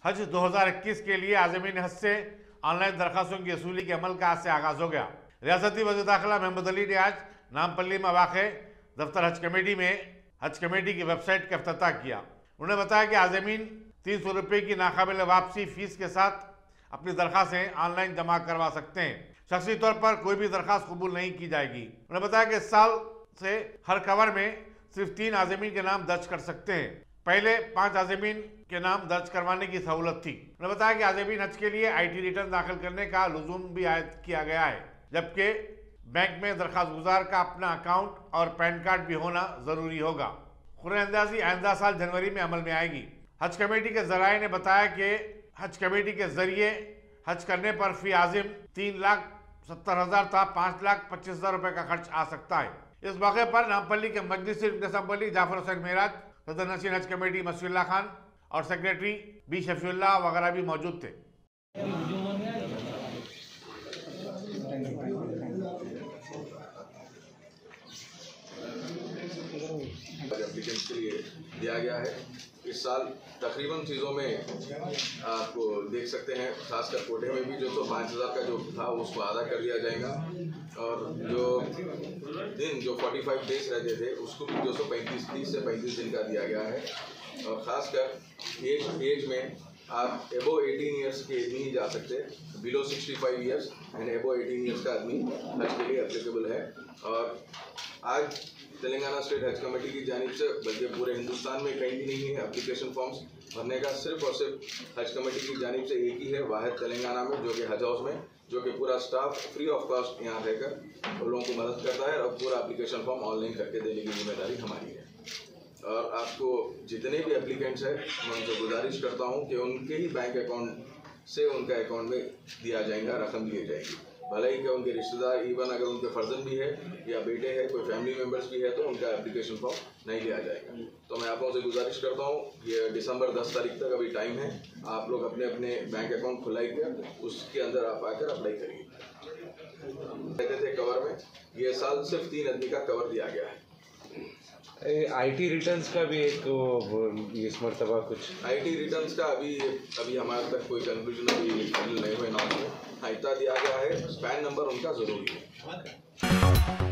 हज 2021 के लिए आज़मीन हज से ऑनलाइन दरखास्तों की वसूली के अमल का आज से आगाज हो गया। रियासती वज़ीर दाखिला महमूद अली ने आज नामपल्ली में वाक़े दफ्तर हज कमेटी में हज कमेटी की वेबसाइट का इफ्तिताह किया। उन्होंने बताया कि आज़मीन 300 रुपये की नाकाबिल वापसी फीस के साथ अपनी दरखास्तें ऑनलाइन जमा करवा सकते हैं। शख्सी तौर पर कोई भी दरखास्त कबूल नहीं की जाएगी। उन्होंने बताया कि इस साल से हर कवर में सिर्फ 3 आज़मीन के नाम दर्ज कर सकते हैं। पहले 5 आज़मीन के नाम दर्ज करवाने की सहूलत थी। उन्होंने बताया कि आज़मीन हज के लिए IT रिटर्न दाखिल करने का लुज़ूम भी आयद किया गया है, जबकि बैंक में दरखास्त गुजार का अपना अकाउंट और पैन कार्ड भी होना जरूरी होगा। खुरानंदाजी आइंदा साल जनवरी में अमल में आएगी। हज कमेटी के ज़राए ने बताया कि हज कमेटी के जरिए हज करने पर फी आज़िम 3,70,000 था 5,25,000 रुपये का खर्च आ सकता है। इस मौके पर नामपल्ली के मजलिस असम्बली जाफर हुसैन मेराज, सदर नशीन हज कमेटी मसीउल्लाह खान और सेक्रेटरी बी शफीउल्लाह वगैरह भी मौजूद थे। एप्लीकेंट्स के लिए दिया गया है। इस साल तकरीबन चीज़ों में आपको देख सकते हैं, खासकर कोटे में भी जो 5,000 का जो था उसको आधा कर दिया जाएगा और जो दिन जो 45 डेज रहते थे उसको भी 30 से 35 दिन का दिया गया है। और ख़ासकर एज में आप एबो 18 ईयर्स के नहीं जा सकते, बिलो 65 ईयर्स एंड एबो 18 ईयर्स का आदमी हज के लिए एप्लीकेबल है। और आज तेलंगाना स्टेट हज कमेटी की जानिब से, बल्कि पूरे हिंदुस्तान में कहीं भी नहीं है एप्लीकेशन फॉर्म्स भरने का, सिर्फ और सिर्फ हज कमेटी की जानिब से एक ही है वाहिद तेलंगाना में, जो कि हज हाउस में, जो कि पूरा स्टाफ फ्री ऑफ कॉस्ट यहाँ रहकर उन लोगों को मदद करता है और पूरा एप्लीकेशन फॉर्म ऑनलाइन करके देने की जिम्मेदारी हमारी है। और आपको जितने भी एप्लीकेंट्स हैं मैं उनसे गुजारिश करता हूँ कि उनके ही बैंक अकाउंट से उनका अकाउंट में दिया जाएगा, रकम दी जाएगी। भले ही कि उनके रिश्तेदार, इवन अगर उनके फर्जन भी है या बेटे हैं, कोई फैमिली मेम्बर्स भी है, तो उनका एप्लीकेशन फॉर्म नहीं लिया जाएगा। तो मैं आप लोगों से गुजारिश करता हूँ, ये दिसंबर 10 तारीख तक अभी टाइम है, आप लोग अपने अपने बैंक अकाउंट खुलाइए, उसके अंदर आप आकर अप्लाई करिए। कहते थे कवर में, ये साल सिर्फ 3 आदमी का कवर दिया गया है। IT रिटर्न्स का भी एक इस मरतबा कुछ IT रिटर्न्स का अभी हमारे तक कोई कंक्लूजन अभी नहीं हुए। इतना दिया गया है, पैन नंबर उनका ज़रूरी है।